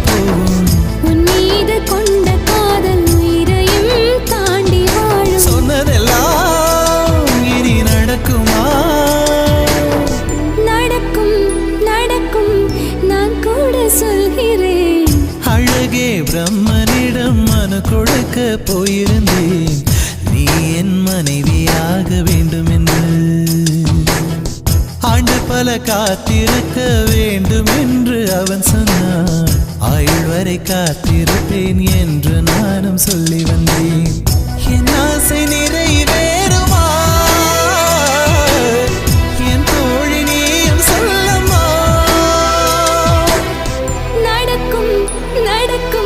போகும். உன் மீது கொண்ட காதல் உயிரையும் தாண்டி வாழும். சொன்னதெல்லாம் இனி நடக்குமா? நடக்கும் நடக்கும் நான் கூட சொல்கிறேன். அழகே பிரம்மனிடம் மனு கொடுக்க போயிருந்தேன், நீ என் மனைவியாக வேண்டும் என்று. ஆண்டு பல காத்திருக்க வேண்டும் என்று அவன் சொன்னான், ஆயுள் வரை காத்திருப்பேன் என்று நானும் சொல்லி வந்தேன். என் ஆசை நிறைவேறுமா? என் தோழி நீயும் சொல்லம்மா. நடக்கும் நடக்கும்